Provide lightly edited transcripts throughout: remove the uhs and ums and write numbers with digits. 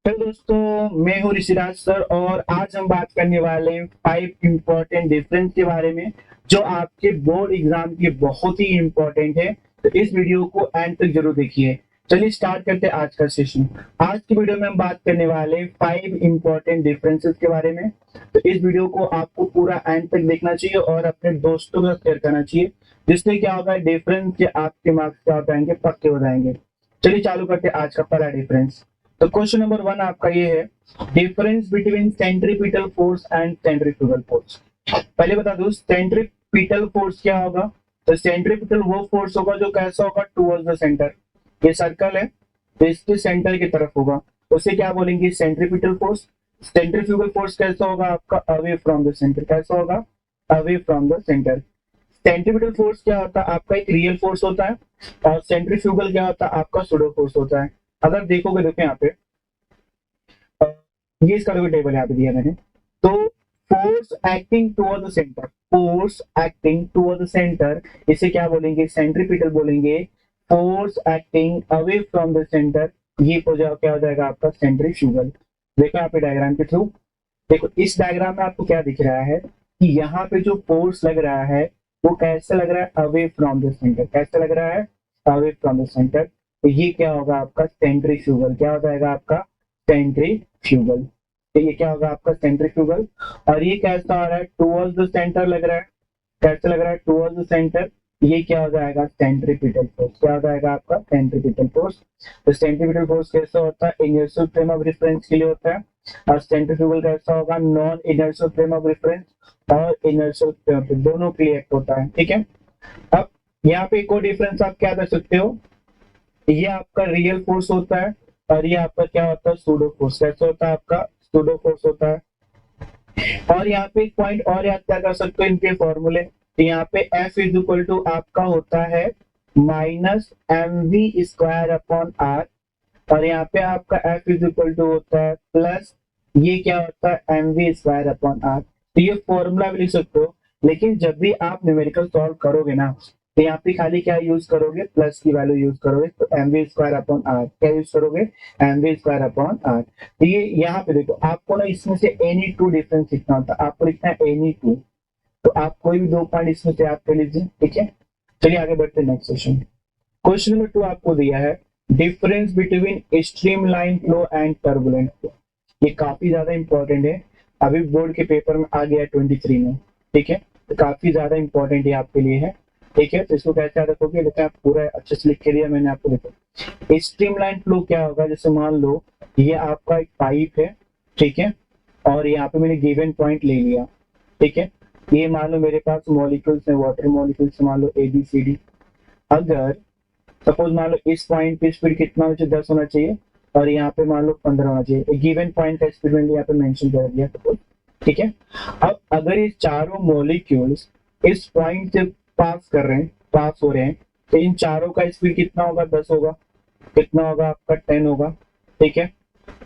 Hello दोस्तों, मैं हूँ ऋषिराज सर और आज हम बात करने वाले हैं 5 इम्पोर्टेंट डिफरेंस के बारे में जो आपके बोर्ड एग्जाम के बहुत ही इम्पोर्टेंट है। तो इस वीडियो को एंड तक जरूर देखिए। चलिए स्टार्ट करते हैं आज का सेशन। आज की वीडियो में हम बात करने वाले हैं 5 इम्पोर्टेंट डिफरेंसेस के बारे में। तो इस वीडियो को आपको पूरा एंड तक देखना चाहिए और अपने दोस्तों के साथ शेयर करना चाहिए, जिससे क्या होगा डिफरेंस के आपके मार्क्स क्या हो जाएंगे, पक्के हो जाएंगे। चलिए चालू करते हैं आज का पहला डिफरेंस। तो क्वेश्चन नंबर 1 आपका ये है, difference between centripetal force and centrifugal force. पहले बता दूं सेंट्रीपिटल फोर्स क्या होगा। तो सेंट्रीपिटल वो फोर्स होगा जो कैसा होगा, टुवर्ड्स द सेंटर। ये सर्कल है तो इसके सेंटर की तरफ होगा, उसे क्या बोलेंगे, सेंट्रीपिटल फोर्स। सेंट्रीफ्यूगल फोर्स कैसा होगा आपका, अवे फ्रॉम द सेंटर। कैसा होगा, away from the centre. Centripetal force क्या होता है आपका, एक रियल फोर्स होता है, और सेंट्रीफ्यूगल क्या होता है आपका सुडो फोर्स होता है। अगर देखोगे, देखो यहाँ पे ये इसका टेबल यहाँ पे दिया मैंने। तो force acting toward the centre, force acting toward the centre, इसे क्या बोलेंगे, सेंट्रीपिटल बोलेंगे। Force acting away from the centre, ये क्या हो जाएगा आपका, सेंट्रीफ्यूगल। देखो यहाँ पे डायग्राम के थ्रू, देखो इस डायग्राम में आपको क्या दिख रहा है कि यहाँ पे जो फोर्स लग रहा है वो कैसे लग रहा है, अवे फ्रॉम द सेंटर। कैसे लग रहा है, अवे फ्रॉम द सेंटर। तो ये क्या होगा आपका, सेंट्रीफ्यूगल। क्या हो जाएगा आपका, सेंट्रीफ्यूगल। तो ये क्या होगा आपका, सेंट्रीफ्यूगल। और ये कैसा आ रहा है, टुवर्ड्स द सेंटर लग रहा है। कैसे लग रहा है, टुवर्ड्स द सेंटर। ये क्या हो जाएगा, सेंट्रीपिटल फोर्स। क्या हो जाएगा आपका, सेंट्रीपिटल फोर्स। तो सेंट्रीपिटल फोर्स कैसा होता है, इनर्शियल फ्रेम ऑफ रेफरेंस के लिए होता है। और सेंट्रीफ्यूगल कैसा होगा, non inertial frame of reference और इनर्शियल फ्रेम, दोनों के लिए एक्ट होता है। ठीक है। अब यहाँ पे एक और डिफरेंस आप क्या कर सकते हो, ये आपका रियल फोर्स होता है और ये आपका क्या होता है, सूडो फोर्स। कैसे होता है आपका, सूडो फोर्स होता है। और यहाँ पे एक पॉइंट और याद क्या कर सकते हो इनके फॉर्मूले। तो यहाँ पे F इज इक्वल टू आपका होता है माइनस mv² अपॉन r, और यहाँ पे आपका F इज इक्वल टू होता है प्लस ये क्या होता है, mv² अपॉन r। तो ये फॉर्मूला भी लिख सकते हो, लेकिन जब भी आप न्यूमेरिकल सॉल्व करोगे ना, तो यहाँ पे खाली क्या यूज करोगे, प्लस की वैल्यू यूज करोगे। तो mv² अपॉन r क्या यूज करोगे, mv² अपॉन r। तो ये यहाँ पे देखो, आपको ना इसमें से एनी टू डिफरेंस लिखना होता है, आपको लिखना है एनी टू। तो आप कोई भी 2 पॉइंट इसमें से याद कर लीजिए। ठीक है, चलिए आगे बढ़ते हैं नेक्स्ट क्वेश्चन। क्वेश्चन नंबर 2 आपको दिया है, difference between streamline flow and turbulent flow. ये काफी ज्यादा इंपॉर्टेंट है, अभी बोर्ड के पेपर में आ गया 23 में। ठीक है, तो काफी ज्यादा इंपॉर्टेंट ये आपके लिए है। ठीक है, तो इसको कैसे याद रखोगे, लेकिन आप पूरा अच्छे से लिख के दिया मैंने आपको। देखो स्ट्रीमलाइन फ्लो क्या होगा, जैसे मान लो ये आपका एक पाइप है, ठीक है, और यहाँ पे मैंने गिवन पॉइंट ले लिया। ठीक है, ये मान लो मेरे पास मॉलिक्यूल्स है, वाटर मॉलिक्यूल्स मान लो ABCD। अगर सपोज मान लो इस पॉइंट पे स्पीड कितना होना चाहिए, 10 होना चाहिए, और यहाँ पे मान लो 15 होना चाहिए। गिवन पॉइंट का स्पीड मैंने यहाँ पे मेंशन कर दिया सपोज। ठीक है, अब अगर ये चारों मॉलिक्यूल्स इस पॉइंट से पास कर रहे हैं, पास हो रहे हैं, तो इन चारों का स्पीड कितना होगा, 10 होगा। कितना होगा आपका, 10 होगा। ठीक है,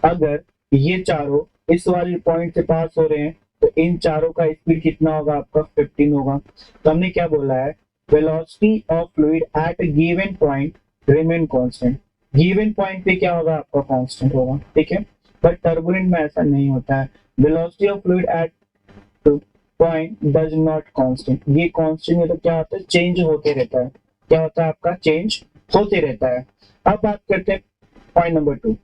अगर ये चारों इस वाले पॉइंट से पास हो रहे हैं, तो इन चारों का स्पीड कितना होगा आपका, 15 होगा। तो हमने क्या बोला है, velocity of fluid at given point remain constant. Given point पे क्या होगा आपका, कांस्टेंट होगा। ठीक है, बट टर्बुलेंट में ऐसा नहीं होता है। Velocity of fluid at point does not constant. ये कांस्टेंट मतलब क्या होता है, चेंज होते रहता है। क्या होता है आपका, चेंज होते रहता है। अब बात करते हैं point number 2,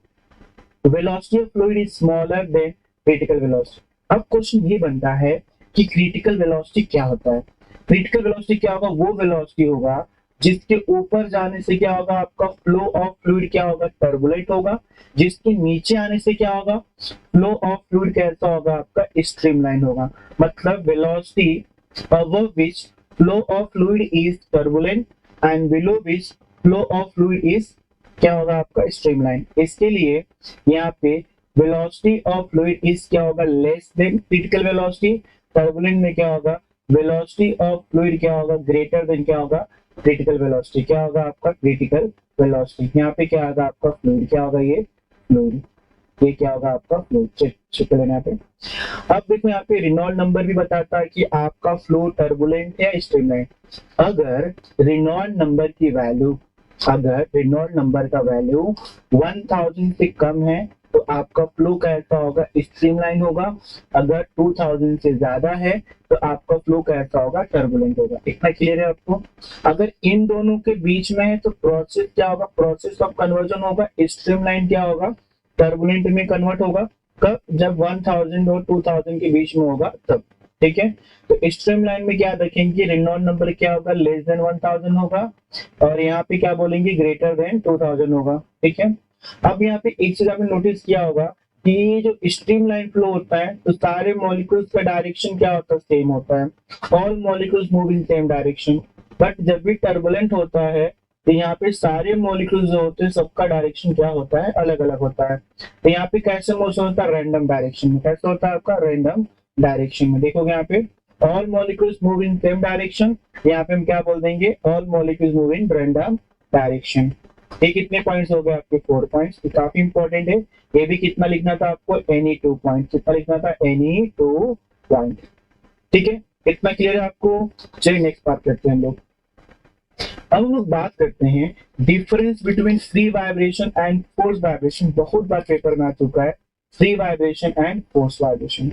velocity of fluid is smaller than critical velocity. अब क्वेश्चन ये बनता है कि क्रिटिकल वेलोसिटी क्या होता है। क्रिटिकल वेलोसिटी क्या होगा, वो वेलोसिटी होगा जिसके ऊपर जाने से क्या होगा आपका, फ्लो ऑफ फ्लूइड क्या होगा, टर्बुलेंट होगा। जिसके नीचे आने से क्या होगा, फ्लो ऑफ फ्लूइड कैसा होगा आपका, स्ट्रीमलाइन होगा। मतलब velocity above which flow of fluid is turbulent and below which flow of fluid is क्या होगा आपका, स्ट्रीमलाइन। इसके लिए यहाँ पे वेलोसिटी ऑफ फ्लूइड इज क्या होगा, less than critical velocity. Turbulent में क्या होगा, वेलोसिटी ऑफ फ्लूइड क्या होगा, ग्रेटर देन क्या होगा, क्रिटिकल वेलोसिटी। क्या होगा आपका, क्रिटिकल वेलोसिटी। यहाँ पे क्या होगा आपका, फ्लूइड। क्या होगा ये, फ्लूइड। ये क्या होगा आपका, फ्लूइड। चेक लेना यहाँ पे। अब देखो यहाँ पे रिनॉल्ड नंबर भी बताता है कि आपका फ्लो टर्बुलेंट या स्ट्रीमलाइन। अगर रिनॉल्ड नंबर की वैल्यू, अगर रिनॉल्ड नंबर का वैल्यू 1000 से कम है तो आपका फ्लो कैसा होगा, स्ट्रीमलाइन होगा। अगर 2000 से ज्यादा है तो आपका फ्लो कैसा होगा, टर्बुलेंट होगा। इतना क्लियर है आपको। अगर इन दोनों के बीच में है तो प्रोसेस क्या होगा, प्रोसेस ऑफ कन्वर्जन होगा। स्ट्रीमलाइन क्या होगा, टर्बुलेंट में कन्वर्ट होगा। कब, जब 1000 और 2000 के बीच में होगा तब। ठीक है, तो स्ट्रीमलाइन में क्या रखेंगे, रेनॉल्ड नंबर क्या होगा, लेस देन 1000 होगा, और यहाँ पे क्या बोलेंगे, ग्रेटर देन 2000 होगा। ठीक है, अब यहाँ पे एक चीज आपने नोटिस किया होगा कि ये जो स्ट्रीमलाइन फ्लो होता है तो सारे मॉलिक्यूल्स का डायरेक्शन क्या होता है, सेम होता है। All molecules move in same direction. But जब भी टर्बुलेंट होता है तो यहाँ पे सारे मॉलिक्यूल्स जो होते हैं सबका डायरेक्शन क्या होता है, अलग अलग होता है। तो यहाँ पे कैसे मोशन होता है, रैंडम डायरेक्शन में। कैसे होता है आपका, रैंडम डायरेक्शन में। देखोगे यहाँ पे all molecules move in same direction, यहाँ पे हम क्या बोल देंगे, all molecules move in random direction. ये कितने पॉइंट्स हो गए आपके, 4 पॉइंट्स। ये काफी इंपॉर्टेंट है। ये भी कितना लिखना था आपको, एनी 2 पॉइंट। कितना लिखना था, एनी 2 पॉइंट। ठीक है, इतना क्लियर है आपको। चलिए नेक्स्ट बात करते हैं हम लोग। अब हम लोग बात करते हैं difference between free vibration and force vibration. बहुत बार पेपर में आ चुका है free vibration and force vibration.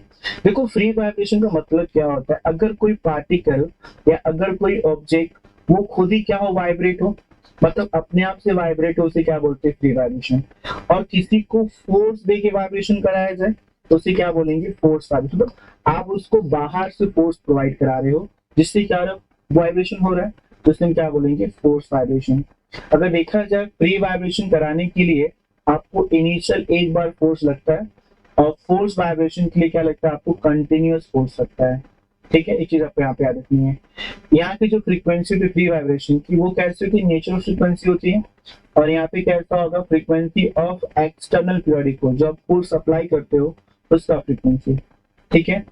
देखो फ्री वाइब्रेशन का मतलब क्या होता है, अगर कोई पार्टिकल या अगर कोई ऑब्जेक्ट वो खुद ही क्या हो, वाइब्रेट हो, मतलब अपने आप से वाइब्रेट हो, उसे क्या बोलते हैं, फ्री वाइब्रेशन। और किसी को फोर्स दे के वाइब्रेशन कराया जाए तो उसे क्या बोलेंगे, फोर्स वाइब्रेशन। मतलब आप उसको बाहर से फोर्स प्रोवाइड करा रहे हो जिससे क्या वाइब्रेशन हो रहा है, तो उसमें क्या बोलेंगे, फोर्स वाइब्रेशन। अगर देखा जाए फ्री वाइब्रेशन कराने के लिए आपको इनिशियल एक बार फोर्स लगता है, और फोर्स वाइब्रेशन के लिए क्या लगता है आपको, कंटिन्यूअस फोर्स लगता है। ठीक है, एक चीज आपको यहाँ पे याद रखनी है। यहाँ की जो फ्रीक्वेंसी होती है फ्री वाइब्रेशन की, वो कैसे होती है, नेचुरल फ्रीक्वेंसी होती है। और यहाँ पे कैसा होगा, frequency of external periodic force, जो आप फोर्स अप्लाई करते हो उसका फ्रीक्वेंसी। ठीक है,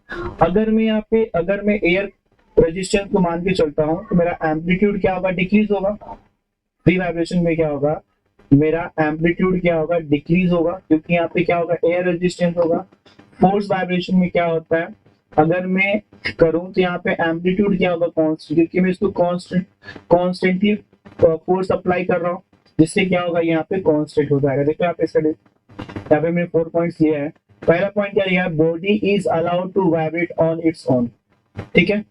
अगर मैं यहाँ पे अगर मैं एयर रेजिस्टेंस को मान के चलता हूँ तो मेरा एम्पलीट्यूड क्या होगा, डिक्रीज होगा। फ्री वाइब्रेशन में क्या होगा, मेरा एम्पलीट्यूड क्या होगा, डिक्रीज होगा, क्योंकि यहाँ पे क्या होगा, एयर रेजिस्टेंस होगा। फोर्स वाइब्रेशन में क्या होता है, अगर मैं करूं तो यहाँ पे एम्पलीट्यूड क्या होगा, कांस्टेंट, क्योंकि मैं इसको कॉन्स्टेंटली फोर्स अप्लाई कर रहा हूँ, जिससे क्या होगा, यहाँ पे कांस्टेंट हो जाएगा। देखो यहाँ पे यहाँ पे मैंने 4 पॉइंट्स लिए हैं। पहला पॉइंट क्या लिया है, body is allowed to vibrate on its own. ठीक है,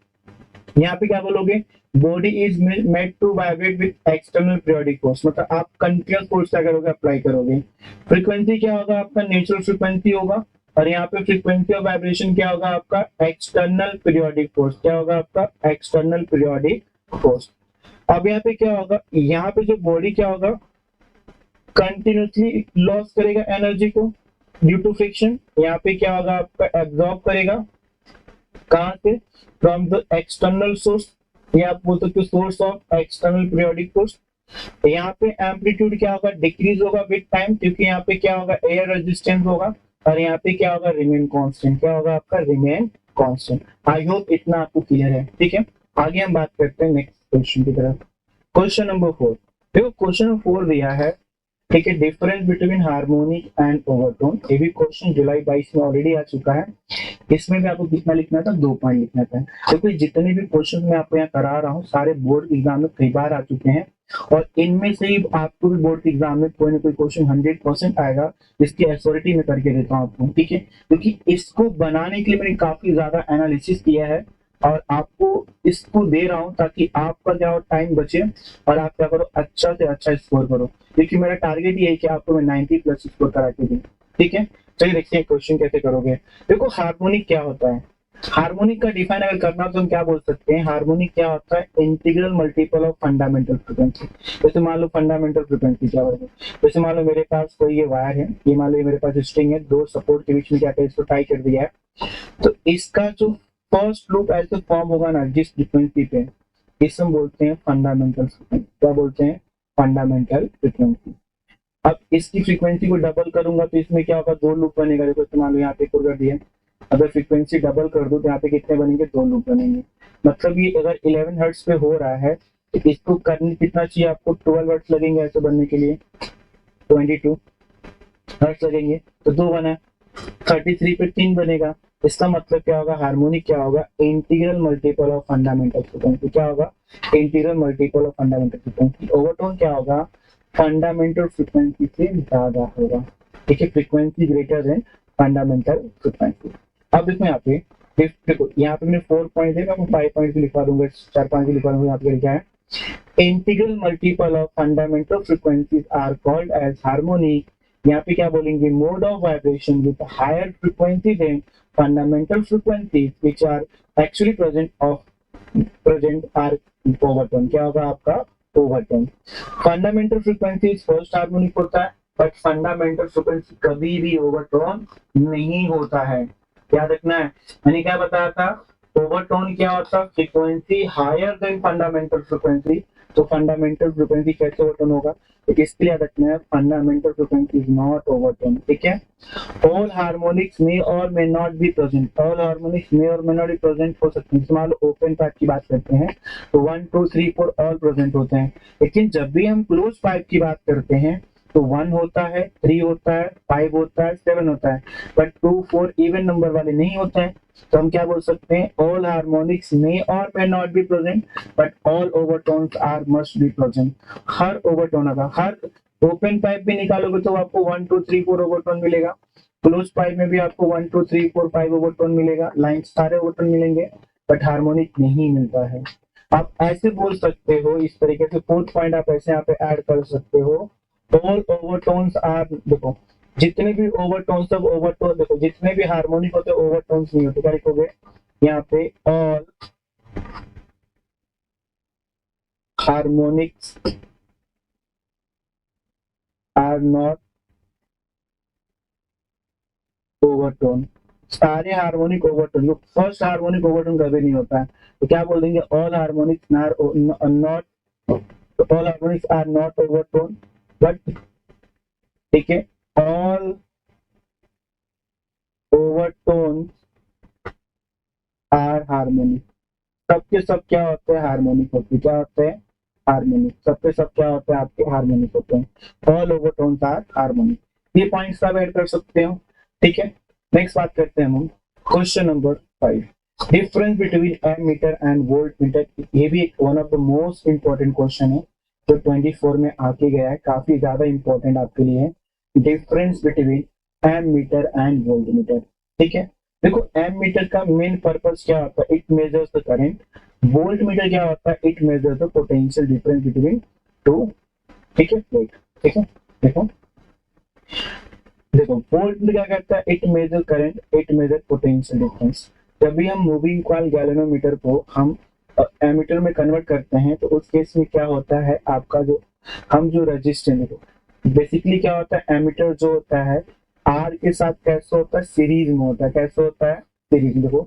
यहाँ पे क्या बोलोगे, body is made to vibrate with external periodic force, मतलब आप कंटिन्यूअस फोर्स क्या करोगे, अप्लाई करोगे। फ्रीक्वेंसी क्या होगा आपका, नेचुरल फ्रीक्वेंसी होगा। और यहाँ पे फ्रीक्वेंसी ऑफ वाइब्रेशन क्या होगा आपका, एक्सटर्नल पीरियोडिक फोर्स। क्या होगा आपका, एक्सटर्नल पीरियोडिक फोर्स। अब यहाँ पे क्या होगा, यहाँ पे जो बॉडी क्या होगा, कंटिन्यूसली लॉस करेगा एनर्जी को ड्यू टू फ्रिक्शन। यहाँ पे क्या होगा आपका, एब्जॉर्ब करेगा, कहां से, फ्रॉम द एक्सटर्नल सोर्स, या आप बोल सकते हो source of external periodic force. यहाँ पे एम्पलीट्यूड क्या होगा, डिक्रीज होगा विद टाइम, क्योंकि यहाँ पे क्या होगा, एयर रेजिस्टेंस होगा। और यहाँ पे क्या होगा, रिमेन कांस्टेंट। क्या होगा आपका, रिमेन कांस्टेंट। आई होप इतना आपको क्लियर है। ठीक है, आगे हम बात करते हैं नेक्स्ट क्वेश्चन की तरफ। Question number 4। देखो क्वेश्चन नंबर 4 दिया है, ठीक है, difference between harmonic and overtone. ये भी क्वेश्चन जुलाई 22 में ऑलरेडी आ चुका है। इसमें भी आपको कितना लिखना था, 2 पॉइंट लिखना था। क्योंकि तो जितने भी क्वेश्चन मैं आपको यहाँ करा रहा हूँ सारे बोर्ड एग्जाम में कई बार आ चुके हैं, और इनमें से ही आपको भी बोर्ड एग्जाम में कोई ना कोई क्वेश्चन 100% आएगा, जिसकी अथॉरिटी में करके देता हूँ आपको। ठीक है, क्योंकि इसको बनाने के लिए मैंने काफी ज्यादा एनालिसिस किया है, और आपको इसको दे रहा हूँ ताकि आपका क्या हो, टाइम बचे और आप क्या करो, अच्छा से अच्छा स्कोर करो। क्योंकि मेरा टारगेट ये है कि आपको मैं 90+ स्कोर करा के दूं। ठीक है, चलिए देखते हैं क्वेश्चन कैसे करोगे। देखो हार्मोनिक क्या होता है, हार्मोनिक का डिफाइन अगर करना हो तो हम क्या बोल सकते हैं, हार्मोनिक क्या होता है, integral multiple of fundamental frequency. जैसे मान लो फंडामेंटल फ्रीक्वेंसी क्या होगी, जैसे मान लो मेरे पास कोई ये वायर है, ये मान लो ये मेरे पास स्ट्रिंग है, 2 सपोर्ट के बीच में क्या है, इसको टाई कर दिया है। तो इसका जो फर्स्ट लूप ऐसे फॉर्म होगा ना जिस फ्रीक्वेंसी पे, इसे हम बोलते हैं फंडामेंटल फ्रीक्वेंसी। क्या बोलते हैं, फंडामेंटल फ्रीक्वेंसी। अब इसकी फ्रीक्वेंसी को डबल करूंगा तो इसमें क्या होगा, 2 लूप बनेगा। देखो इस्तेमाल यहाँ पे कर दिया, अगर फ्रीक्वेंसी डबल कर दो तो यहाँ पे कितने बनेंगे, 2 लूप बनेंगे। मतलब ये अगर 11 हर्ट्ज पे हो रहा है तो इसको करने कितना चाहिए आपको, 12 हर्ट्ज लगेंगे ऐसे बनने के लिए, 22 हर्ट्ज लगेंगे, तो 2 बना। 33 पे 3 बनेगा। इसका मतलब क्या होगा, हार्मोनिक क्या होगा, integral multiple of fundamental frequency. क्या होगा, integral multiple of fundamental frequency. Overtone क्या होगा, फंडामेंटल फ्रीक्वेंसी से ज्यादा होगा। ठीक है, frequency greater than fundamental frequency. अब देखो यहाँ पे, देखो यहाँ पे मैंने 4 पॉइंट है, मैं 5 पॉइंट भी लिखवा दूंगा, 4-5 भी लिखवा दूंगा। यहाँ पे लिखा है integral multiple of fundamental frequencies are called as harmonic. यहाँ पे क्या बोलेंगे, mode of vibration with higher frequency than fundamental frequencies which are actually present are overtone. क्या होगा आपका overtone. Fundamental frequency first harmonic होता है, बट फंडामेंटल फ्रीक्वेंसी कभी भी ओवरटोन नहीं होता है, याद रखना है। मैंने क्या बताया था, ओवरटोन क्या होता है, frequency higher than fundamental frequency. तो फंडामेंटल फ्रीक्वेंसी कैसे ओवरटोन होगा, तो इसके लिए याद रखना है fundamental frequency is not overtone. ठीक है, all harmonics may or may not be present, all harmonics may or may not be present हो सकते हैं। मान लो ओपन पाइप की बात करते हैं तो 1 2 3 4 ऑल प्रेजेंट होते हैं, लेकिन जब भी हम क्लोज पाइप की बात करते हैं तो 1 होता है, 3 होता है, 5 होता है, 7 होता है, बट 2 4 इवन नंबर वाले नहीं होते हैं। तो हम क्या बोल सकते हैं, all harmonics may or may not be present but all overtones are must be present. हर ओवरटोन का, हर ओपन पाइप भी निकालोगे तो आपको 1 2 3 4 ओवरटोन मिलेगा, क्लोज पाइप में भी आपको 1 2 3 4 5 ओवरटोन मिलेगा, लाइन सारे ओवरटोन मिलेंगे, बट हार्मोनिक नहीं मिलता है। आप ऐसे बोल सकते हो, इस तरीके से 4th पॉइंट आप ऐसे यहाँ पे ऐड कर सकते हो, ऑल ओवरटोन्स आर, देखो जितने भी ओवरटोन, सब ओवरटोन, देखो जितने भी हार्मोनिक होते हैं ओवरटोन्स नहीं होते। क्या लिखोगे यहाँ पे, all harmonics are not overtone. सारे हार्मोनिक ओवरटोन, जो फर्स्ट हार्मोनिक ओवरटोन कभी नहीं होता है, तो क्या बोल देंगे, all harmonics not, all harmonics are not overtone but, ठीक है, ऑल ओवरटोन आर हार्मोनिक। सबके सब क्या होते हैं, हार्मोनिक होते हैं। क्या होते हैं, हार्मोनिक। सबके सब क्या होते हैं, आपके हार्मोनिक होते हैं। All overtones are harmonic. ये पॉइंट्स सब ऐड कर सकते हो। ठीक है, नेक्स्ट बात करते हैं हम question number 5, difference between ammeter and volt meter. ये भी एक one of the most important question है जो 24 में आके गया है, काफी ज्यादा इंपॉर्टेंट आपके लिए है। Difference between ammeter and volt meter. ठीक है, देखो एमीटर का मेन पर्पस क्या होता है, it measures the current. Volt meter क्या होता है, it measures the potential difference between two, ठीक है, प्लेट। ठीक है, देखो देखो वोल्ट मीटर क्या करता है, it measure current, it measure potential difference. जब भी हम मूविंग कॉइल गैल्वेनोमीटर को हम एमीटर में कन्वर्ट करते हैं तो उस केस में क्या होता है, आपका जो हम जो रेजिस्टेंस, बेसिकली क्या होता है, एमीटर जो होता है आर के साथ कैसे होता है, सीरीज में होता है। कैसे होता है, सीरीज में। देखो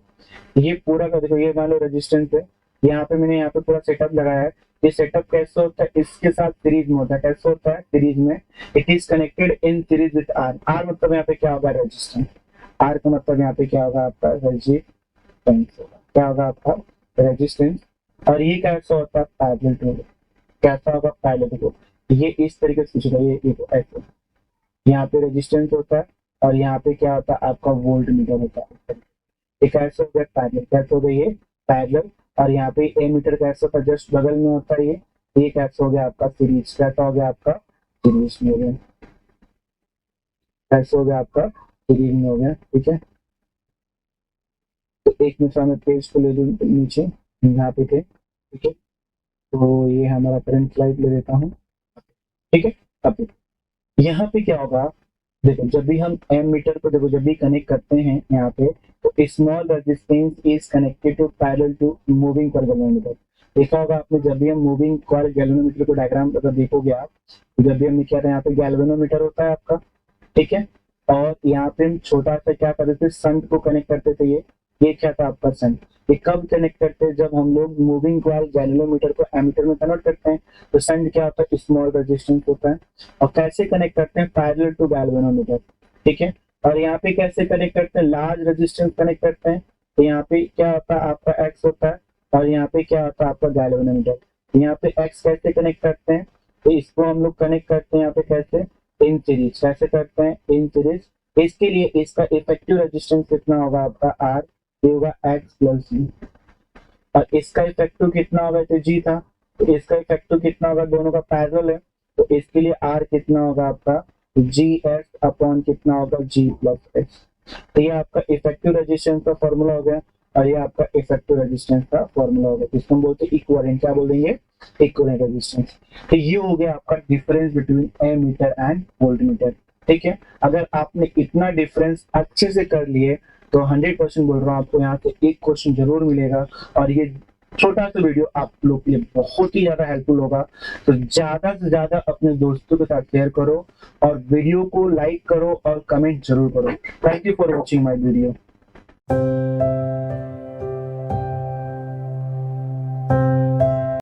ये पूरा का, देखो ये मान लो रेजिस्टेंस है, यहाँ पे मैंने यहाँ पे पूरा सेटअप लगाया है। ये सेटअप कैसे होता है, इसके साथ सीरीज में होता है। कैसे होता है, सीरीज में। It is connected in series with R. R मतलब यहाँ पे क्या होगा, रेजिस्टेंस। आर का मतलब यहाँ पे क्या होगा, आपका रेजिस्टेंस होगा। क्या होगा आपका, रेजिस्टेंस। और ये कैसा होता है, पैरेलल टू। कैसा होगा, पैरेलल टू। ये इस तरीके से पूछेगा, ये ऐसे, यहाँ पे रेजिस्टेंस होता है और यहाँ पे क्या होता है, आपका वोल्ट मीटर होता है। ये कैसे हो गया, पैरेलल। कैसे हो गया, ये पैरेलल। और यहाँ पे ए मीटर कैसे होता है, जस्ट बगल में होता है। ये कैसे हो गया आपका, सीरीज। कैसा हो गया आपका, सीरीज में हो गया। कैसे हो गया आपका, सीरीज में हो गया। ठीक है, तो एक मिनट मैं पेज को ले लूँ नीचे, यहाँ पे थे। ठीक है, तो ये हमारा करंट स्लाइड ले लेता हूँ। ठीक है, अब यहाँ पे क्या होगा, देखो जब भी हम एम मीटर को, देखो जब भी कनेक्ट करते हैं यहाँ पे, तो small resistance is connected to parallel to moving coil galvanometer. देखा होगा आपने, जब भी हम मूविंग कॉइल गैल्वेनोमीटर को डायग्राम अगर देखोगे आप, तो जब भी हमने क्या था, यहाँ पे गैल्वेनोमीटर होता है आपका। ठीक है, और यहाँ पे हम छोटा सा क्या करते थे, संट को कनेक्ट करते थे। ये क्या था आपका, संट। ये कब कनेक्ट करते हैं, जब हम लोग मूविंग कॉइल गैल्वेनोमीटर को एमीटर में कन्वर्ट करते हैं। तो संट क्या होता है, स्मॉल रेजिस्टेंस होता है। और कैसे कनेक्ट करते हैं, पैरेलल टू गैल्वेनोमीटर। ठीक है, और यहाँ पे कैसे कनेक्ट करते हैं, लार्ज रेजिस्टेंस कनेक्ट करते हैं। तो यहाँ पे क्या होता है, आपका एक्स होता है, और यहाँ पे क्या होता है, आपका गैल्वेनोमीटर। यहाँ पे एक्स कैसे कनेक्ट करते हैं, तो इसको हम लोग कनेक्ट करते हैं यहाँ पे कैसे, इन सीरीज। कैसे करते हैं, इन सीरीज। इसके लिए इसका इफेक्टिव रेजिस्टेंस कितना होगा, आपका आर। ये होगा एक्स प्लस जी। और इसका इफेक्टिव कितना होगा, तो जी था। तो इसका इफेक्टिव कितना होगा, दोनों का पैरेलल है, तो इसके लिए R कितना होगा आपका GS अपॉन कितना होगा G प्लस S। तो ये आपका इफेक्टिव रेजिस्टेंस का फॉर्मूला हो गया और ये आपका इफेक्टिव रेजिस्टेंस का फॉर्मूला हो गया, जिसको हम बोलते हैं इक्विवेलेंट। क्या बोलेंगे? Equivalent resistance. तो ये हो गया आपका difference between ammeter and voltmeter. ठीक है, अगर आपने इतना डिफरेंस अच्छे से कर लिए तो 100% बोल रहा हूँ आपको यहाँ से एक क्वेश्चन जरूर मिलेगा। और ये छोटा सा वीडियो आप लोग के लिए बहुत ही ज्यादा हेल्पफुल होगा, तो ज्यादा से ज्यादा अपने दोस्तों के साथ शेयर करो और वीडियो को लाइक करो और कमेंट जरूर करो। Thank you for watching my video.